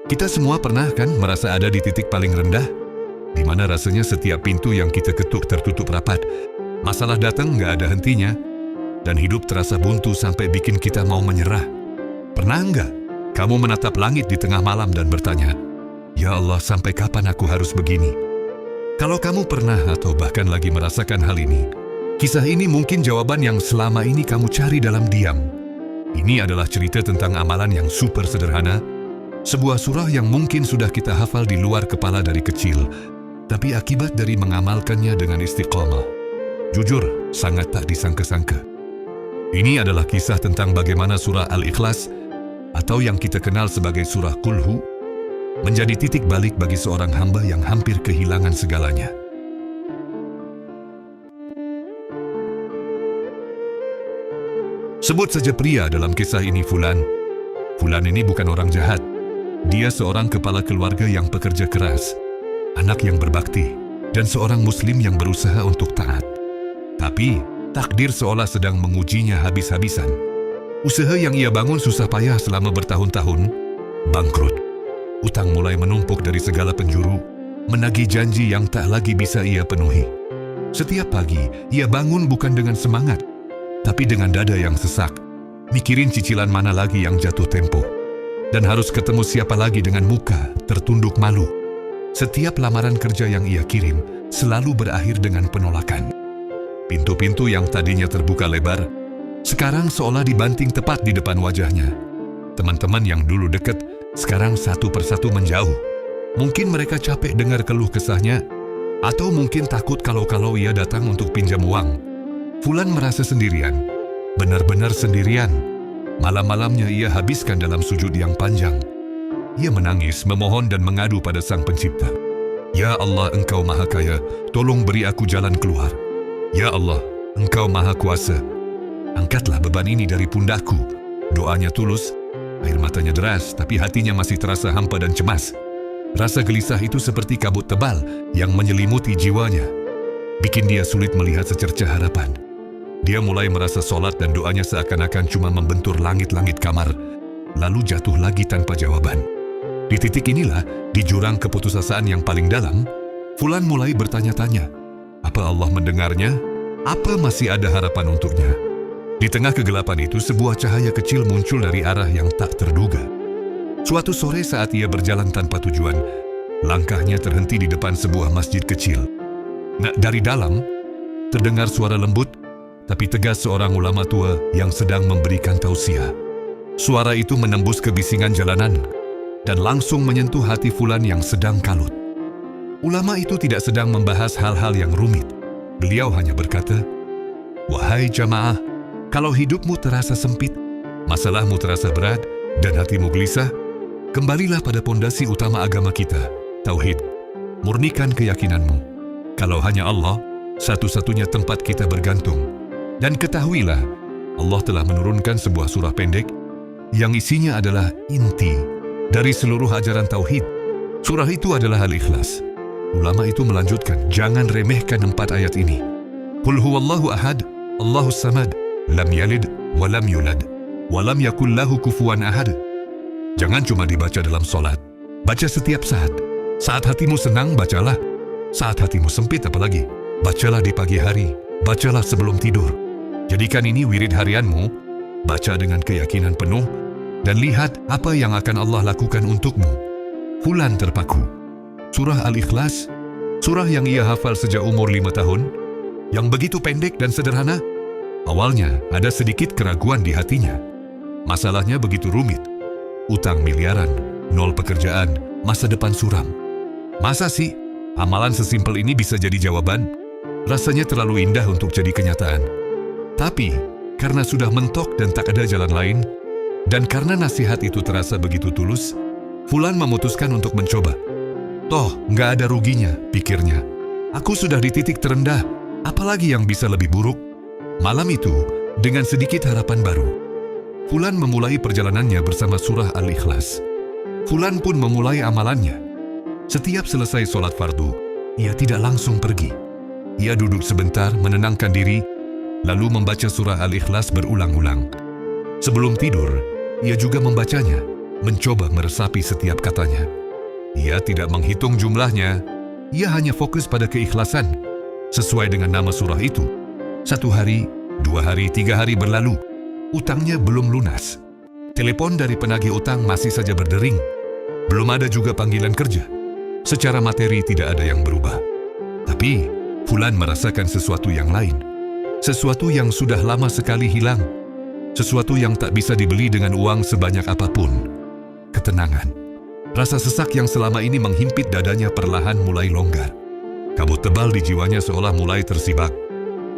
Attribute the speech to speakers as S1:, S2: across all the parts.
S1: Kita semua pernah kan merasa ada di titik paling rendah, di mana rasanya setiap pintu yang kita ketuk tertutup rapat, masalah datang nggak ada hentinya, dan hidup terasa buntu sampai bikin kita mau menyerah. Pernah nggak kamu menatap langit di tengah malam dan bertanya, "Ya Allah, sampai kapan aku harus begini?" Kalau kamu pernah atau bahkan lagi merasakan hal ini, kisah ini mungkin jawaban yang selama ini kamu cari dalam diam. Ini adalah cerita tentang amalan yang super sederhana, sebuah surah yang mungkin sudah kita hafal di luar kepala dari kecil, tapi akibat dari mengamalkannya dengan istiqamah, jujur, sangat tak disangka-sangka. Ini adalah kisah tentang bagaimana surah Al-Ikhlas, atau yang kita kenal sebagai surah Qul Hu, menjadi titik balik bagi seorang hamba yang hampir kehilangan segalanya. Sebut saja pria dalam kisah ini Fulan. Fulan ini bukan orang jahat. Dia seorang kepala keluarga yang pekerja keras, anak yang berbakti, dan seorang muslim yang berusaha untuk taat. Tapi, takdir seolah sedang mengujinya habis-habisan. Usaha yang ia bangun susah payah selama bertahun-tahun, bangkrut. Utang mulai menumpuk dari segala penjuru, menagih janji yang tak lagi bisa ia penuhi. Setiap pagi, ia bangun bukan dengan semangat, tapi dengan dada yang sesak, mikirin cicilan mana lagi yang jatuh tempo. Dan harus ketemu siapa lagi dengan muka tertunduk malu. Setiap lamaran kerja yang ia kirim selalu berakhir dengan penolakan. Pintu-pintu yang tadinya terbuka lebar, sekarang seolah dibanting tepat di depan wajahnya. Teman-teman yang dulu dekat, sekarang satu persatu menjauh. Mungkin mereka capek dengar keluh kesahnya, atau mungkin takut kalau ia datang untuk pinjam uang. Fulan merasa sendirian, benar-benar sendirian. Malam-malamnya ia habiskan dalam sujud yang panjang. Ia menangis, memohon dan mengadu pada Sang Pencipta. Ya Allah, Engkau Maha Kaya, tolong beri aku jalan keluar. Ya Allah, Engkau Maha Kuasa, angkatlah beban ini dari pundakku. Doanya tulus, air matanya deras, tapi hatinya masih terasa hampa dan cemas. Rasa gelisah itu seperti kabut tebal yang menyelimuti jiwanya, bikin dia sulit melihat secercah harapan. Dia mulai merasa sholat dan doanya seakan-akan cuma membentur langit-langit kamar, lalu jatuh lagi tanpa jawaban. Di titik inilah, di jurang keputusasaan yang paling dalam, Fulan mulai bertanya-tanya, apa Allah mendengarnya? Apa masih ada harapan untuknya? Di tengah kegelapan itu, sebuah cahaya kecil muncul dari arah yang tak terduga. Suatu sore saat ia berjalan tanpa tujuan, langkahnya terhenti di depan sebuah masjid kecil. Nah, dari dalam, terdengar suara lembut, tapi tegas seorang ulama tua yang sedang memberikan tausiah. Suara itu menembus kebisingan jalanan dan langsung menyentuh hati Fulan yang sedang kalut. Ulama itu tidak sedang membahas hal-hal yang rumit. Beliau hanya berkata, "Wahai jamaah, kalau hidupmu terasa sempit, masalahmu terasa berat, dan hatimu gelisah, kembalilah pada pondasi utama agama kita, Tauhid. Murnikan keyakinanmu. Kalau hanya Allah, satu-satunya tempat kita bergantung. Dan ketahuilah, Allah telah menurunkan sebuah surah pendek yang isinya adalah inti dari seluruh ajaran Tauhid. Surah itu adalah Al-Ikhlas." Ulama itu melanjutkan, jangan remehkan 4 ayat ini. Qul huwallahu ahad, Allahus samad, lam yalid, walam yulad, walam yakul lahu kufuwan ahad. Jangan cuma dibaca dalam sholat, baca setiap saat. Saat hatimu senang, bacalah. Saat hatimu sempit apalagi, bacalah di pagi hari, bacalah sebelum tidur. Jadikan ini wirid harianmu, baca dengan keyakinan penuh, dan lihat apa yang akan Allah lakukan untukmu. Fulan terpaku. Surah Al-Ikhlas, surah yang ia hafal sejak umur 5 tahun, yang begitu pendek dan sederhana. Awalnya ada sedikit keraguan di hatinya. Masalahnya begitu rumit. Utang miliaran, 0 pekerjaan, masa depan suram. Masa sih amalan sesimpel ini bisa jadi jawaban? Rasanya terlalu indah untuk jadi kenyataan. Tapi, karena sudah mentok dan tak ada jalan lain, dan karena nasihat itu terasa begitu tulus, Fulan memutuskan untuk mencoba. Toh, nggak ada ruginya, pikirnya. Aku sudah di titik terendah, apalagi yang bisa lebih buruk? Malam itu, dengan sedikit harapan baru, Fulan memulai perjalanannya bersama surah Al-Ikhlas. Fulan pun memulai amalannya. Setiap selesai sholat fardu, ia tidak langsung pergi. Ia duduk sebentar, menenangkan diri, lalu membaca surah Al-Ikhlas berulang-ulang. Sebelum tidur, ia juga membacanya, mencoba meresapi setiap katanya. Ia tidak menghitung jumlahnya, ia hanya fokus pada keikhlasan. Sesuai dengan nama surah itu, 1 hari, 2 hari, 3 hari berlalu, utangnya belum lunas. Telepon dari penagih utang masih saja berdering. Belum ada juga panggilan kerja. Secara materi tidak ada yang berubah. Tapi, Fulan merasakan sesuatu yang lain. Sesuatu yang sudah lama sekali hilang. Sesuatu yang tak bisa dibeli dengan uang sebanyak apapun. Ketenangan. Rasa sesak yang selama ini menghimpit dadanya perlahan mulai longgar. Kabut tebal di jiwanya seolah mulai tersibak.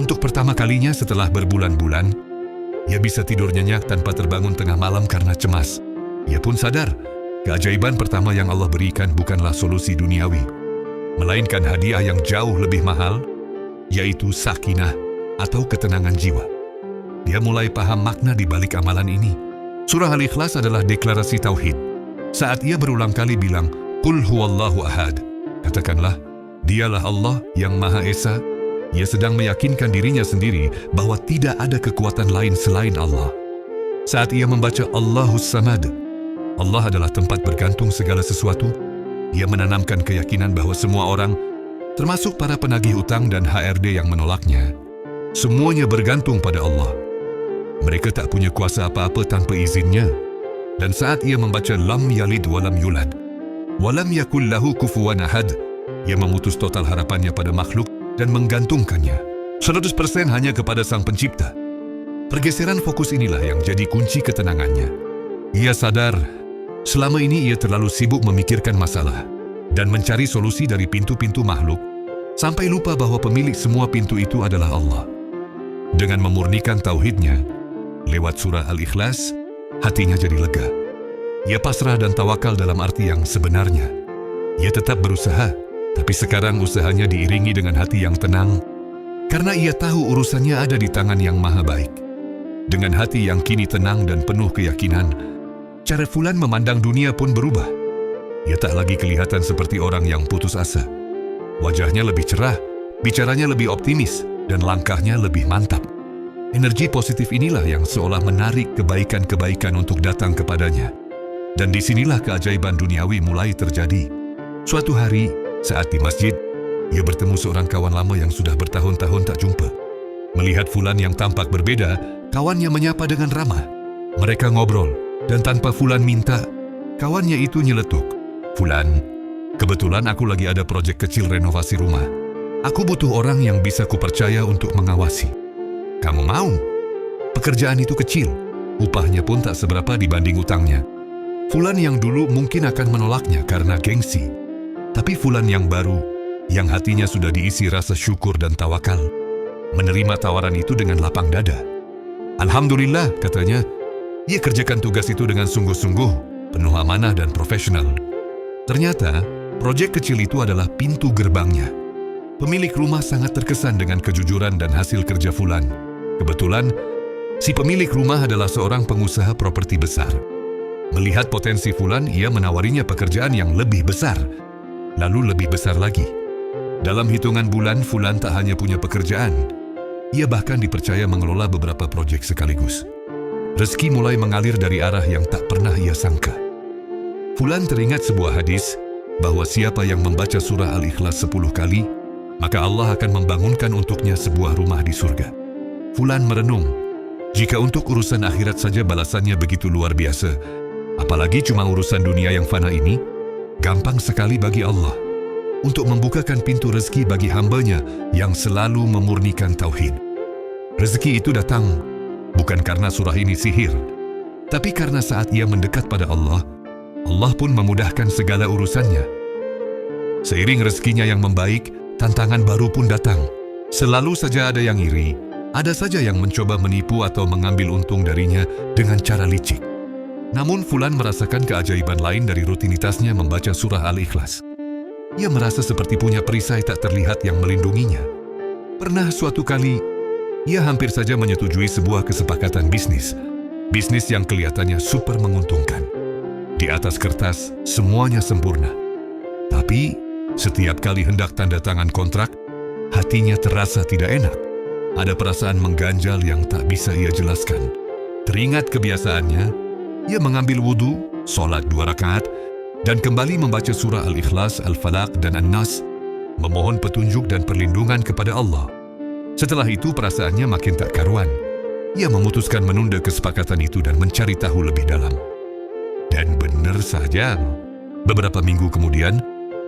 S1: Untuk pertama kalinya setelah berbulan-bulan, ia bisa tidur nyenyak tanpa terbangun tengah malam karena cemas. Ia pun sadar, keajaiban pertama yang Allah berikan bukanlah solusi duniawi, melainkan hadiah yang jauh lebih mahal, yaitu sakinah atau ketenangan jiwa. Dia mulai paham makna di balik amalan ini. Surah Al-Ikhlas adalah deklarasi tauhid. Saat ia berulang kali bilang, Qul huwallahu ahad, katakanlah, Dialah Allah yang Maha Esa. Ia sedang meyakinkan dirinya sendiri bahwa tidak ada kekuatan lain selain Allah. Saat ia membaca Allahus Samad, Allah adalah tempat bergantung segala sesuatu, ia menanamkan keyakinan bahwa semua orang, termasuk para penagih utang dan HRD yang menolaknya, semuanya bergantung pada Allah. Mereka tak punya kuasa apa-apa tanpa izinnya. Dan saat ia membaca Lam Yalid Walam Yulad, Walam Yakul Lahu Kufuwan Ahad, ia memutus total harapannya pada makhluk dan menggantungkannya 100% hanya kepada Sang Pencipta. Pergeseran fokus inilah yang jadi kunci ketenangannya. Ia sadar, selama ini ia terlalu sibuk memikirkan masalah dan mencari solusi dari pintu-pintu makhluk, sampai lupa bahwa pemilik semua pintu itu adalah Allah. Dengan memurnikan tauhidnya, lewat surah Al-Ikhlas, hatinya jadi lega. Ia pasrah dan tawakal dalam arti yang sebenarnya. Ia tetap berusaha, tapi sekarang usahanya diiringi dengan hati yang tenang, karena ia tahu urusannya ada di tangan yang maha baik. Dengan hati yang kini tenang dan penuh keyakinan, cara Fulan memandang dunia pun berubah. Ia tak lagi kelihatan seperti orang yang putus asa. Wajahnya lebih cerah, bicaranya lebih optimis, dan langkahnya lebih mantap. Energi positif inilah yang seolah menarik kebaikan-kebaikan untuk datang kepadanya. Dan disinilah keajaiban duniawi mulai terjadi. Suatu hari, saat di masjid, ia bertemu seorang kawan lama yang sudah bertahun-tahun tak jumpa. Melihat Fulan yang tampak berbeda, kawannya menyapa dengan ramah. Mereka ngobrol, dan tanpa Fulan minta, kawannya itu nyeletuk. Fulan, kebetulan aku lagi ada proyek kecil renovasi rumah. Aku butuh orang yang bisa kupercaya untuk mengawasi. Kamu mau? Pekerjaan itu kecil, upahnya pun tak seberapa dibanding utangnya. Fulan yang dulu mungkin akan menolaknya karena gengsi. Tapi Fulan yang baru, yang hatinya sudah diisi rasa syukur dan tawakal, menerima tawaran itu dengan lapang dada. Alhamdulillah, katanya, ia kerjakan tugas itu dengan sungguh-sungguh, penuh amanah dan profesional. Ternyata, proyek kecil itu adalah pintu gerbangnya. Pemilik rumah sangat terkesan dengan kejujuran dan hasil kerja Fulan. Kebetulan, si pemilik rumah adalah seorang pengusaha properti besar. Melihat potensi Fulan, ia menawarinya pekerjaan yang lebih besar, lalu lebih besar lagi. Dalam hitungan bulan, Fulan tak hanya punya pekerjaan, ia bahkan dipercaya mengelola beberapa proyek sekaligus. Rezeki mulai mengalir dari arah yang tak pernah ia sangka. Fulan teringat sebuah hadis, bahwa siapa yang membaca surah Al-Ikhlas 10 kali, maka Allah akan membangunkan untuknya sebuah rumah di surga. Fulan merenung, jika untuk urusan akhirat saja balasannya begitu luar biasa, apalagi cuma urusan dunia yang fana ini, gampang sekali bagi Allah untuk membukakan pintu rezeki bagi hambanya yang selalu memurnikan tauhid. Rezeki itu datang bukan karena surah ini sihir, tapi karena saat ia mendekat pada Allah, Allah pun memudahkan segala urusannya. Seiring rezekinya yang membaik, tantangan baru pun datang. Selalu saja ada yang iri, ada saja yang mencoba menipu atau mengambil untung darinya dengan cara licik. Namun Fulan merasakan keajaiban lain dari rutinitasnya membaca surah Al-Ikhlas. Ia merasa seperti punya perisai tak terlihat yang melindunginya. Pernah suatu kali, ia hampir saja menyetujui sebuah kesepakatan bisnis. Bisnis yang kelihatannya super menguntungkan. Di atas kertas, semuanya sempurna. Tapi, setiap kali hendak tanda tangan kontrak, hatinya terasa tidak enak. Ada perasaan mengganjal yang tak bisa ia jelaskan. Teringat kebiasaannya, ia mengambil wudhu, solat 2 rakaat, dan kembali membaca surah Al-Ikhlas, Al-Falaq dan An-Nas, memohon petunjuk dan perlindungan kepada Allah. Setelah itu perasaannya makin tak karuan. Ia memutuskan menunda kesepakatan itu dan mencari tahu lebih dalam. Dan benar saja, beberapa minggu kemudian,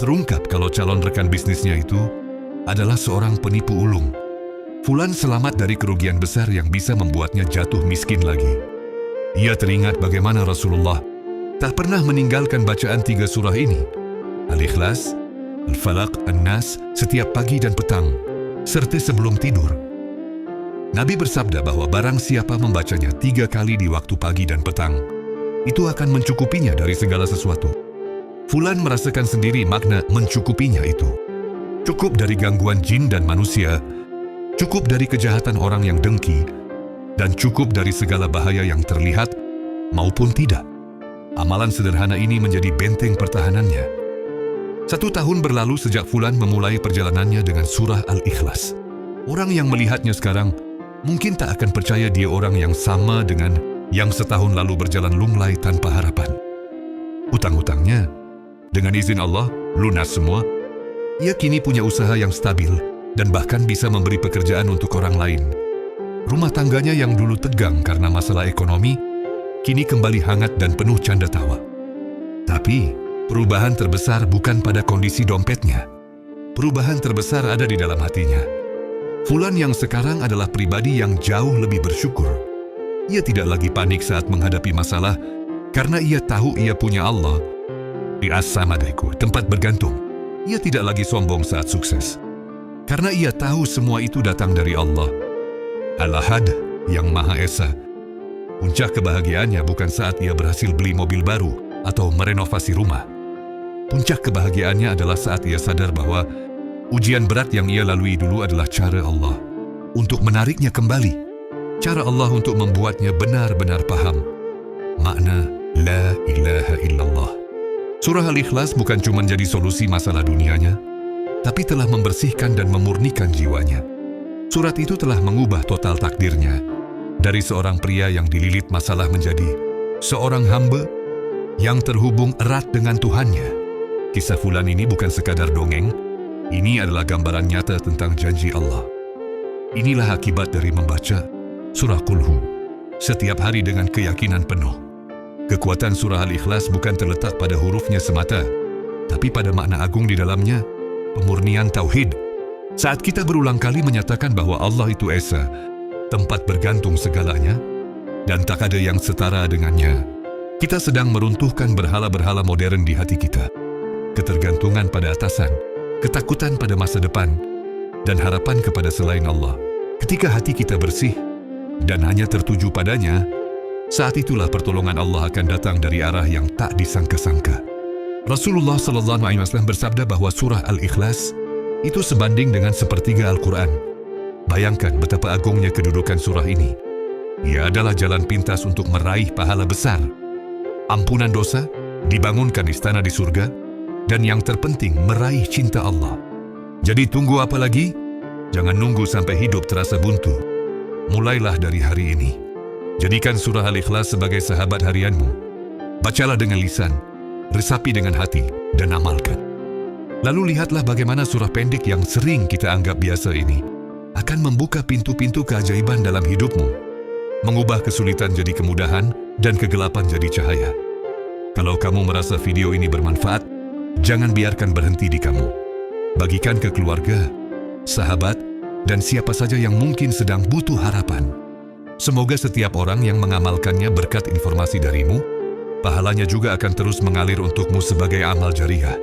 S1: terungkap kalau calon rekan bisnisnya itu adalah seorang penipu ulung. Fulan selamat dari kerugian besar yang bisa membuatnya jatuh miskin lagi. Ia teringat bagaimana Rasulullah tak pernah meninggalkan bacaan 3 surah ini, Al-Ikhlas, Al-Falaq, An-Nas, setiap pagi dan petang, serta sebelum tidur. Nabi bersabda bahwa barang siapa membacanya 3 kali di waktu pagi dan petang, itu akan mencukupinya dari segala sesuatu. Fulan merasakan sendiri makna mencukupinya itu. Cukup dari gangguan jin dan manusia, cukup dari kejahatan orang yang dengki, dan cukup dari segala bahaya yang terlihat maupun tidak. Amalan sederhana ini menjadi benteng pertahanannya. 1 tahun berlalu sejak Fulan memulai perjalanannya dengan surah Al-Ikhlas. Orang yang melihatnya sekarang mungkin tak akan percaya dia orang yang sama dengan yang setahun lalu berjalan lunglai tanpa harapan. Utang-utangnya, dengan izin Allah, lunas semua. Ia kini punya usaha yang stabil dan bahkan bisa memberi pekerjaan untuk orang lain. Rumah tangganya yang dulu tegang karena masalah ekonomi, kini kembali hangat dan penuh canda tawa. Tapi, perubahan terbesar bukan pada kondisi dompetnya. Perubahan terbesar ada di dalam hatinya. Fulan yang sekarang adalah pribadi yang jauh lebih bersyukur. Ia tidak lagi panik saat menghadapi masalah karena ia tahu ia punya Allah di As-Samadaiku, tempat bergantung. Ia tidak lagi sombong saat sukses karena ia tahu semua itu datang dari Allah, Al-Ahad yang Maha Esa. Puncak kebahagiaannya bukan saat ia berhasil beli mobil baru atau merenovasi rumah. Puncak kebahagiaannya adalah saat ia sadar bahwa ujian berat yang ia lalui dulu adalah cara Allah untuk menariknya kembali. Cara Allah untuk membuatnya benar-benar paham makna La ilaha illallah. Surah Al-Ikhlas bukan cuma jadi solusi masalah dunianya, tapi telah membersihkan dan memurnikan jiwanya. Surat itu telah mengubah total takdirnya. Dari seorang pria yang dililit masalah menjadi seorang hamba yang terhubung erat dengan Tuhannya. Kisah Fulan ini bukan sekadar dongeng. Ini adalah gambaran nyata tentang janji Allah. Inilah akibat dari membaca surah Qul-Hu setiap hari dengan keyakinan penuh. Kekuatan surah Al-Ikhlas bukan terletak pada hurufnya semata, tapi pada makna agung di dalamnya, pemurnian tauhid. Saat kita berulang kali menyatakan bahwa Allah itu Esa, tempat bergantung segalanya, dan tak ada yang setara dengannya, kita sedang meruntuhkan berhala-berhala modern di hati kita. Ketergantungan pada atasan, ketakutan pada masa depan, dan harapan kepada selain Allah. Ketika hati kita bersih dan hanya tertuju padanya, saat itulah pertolongan Allah akan datang dari arah yang tak disangka-sangka. Rasulullah SAW bersabda bahwa surah Al-Ikhlas itu sebanding dengan sepertiga Al-Quran. Bayangkan betapa agungnya kedudukan surah ini. Ia adalah jalan pintas untuk meraih pahala besar, ampunan dosa, dibangunkan istana di surga, dan yang terpenting meraih cinta Allah. Jadi tunggu apa lagi? Jangan nunggu sampai hidup terasa buntu. Mulailah dari hari ini. Jadikan surah Al-Ikhlas sebagai sahabat harianmu. Bacalah dengan lisan, resapi dengan hati, dan amalkan. Lalu lihatlah bagaimana surah pendek yang sering kita anggap biasa ini akan membuka pintu-pintu keajaiban dalam hidupmu, mengubah kesulitan jadi kemudahan dan kegelapan jadi cahaya. Kalau kamu merasa video ini bermanfaat, jangan biarkan berhenti di kamu. Bagikan ke keluarga, sahabat, dan siapa saja yang mungkin sedang butuh harapan. Semoga setiap orang yang mengamalkannya berkat informasi darimu, pahalanya juga akan terus mengalir untukmu sebagai amal jariah.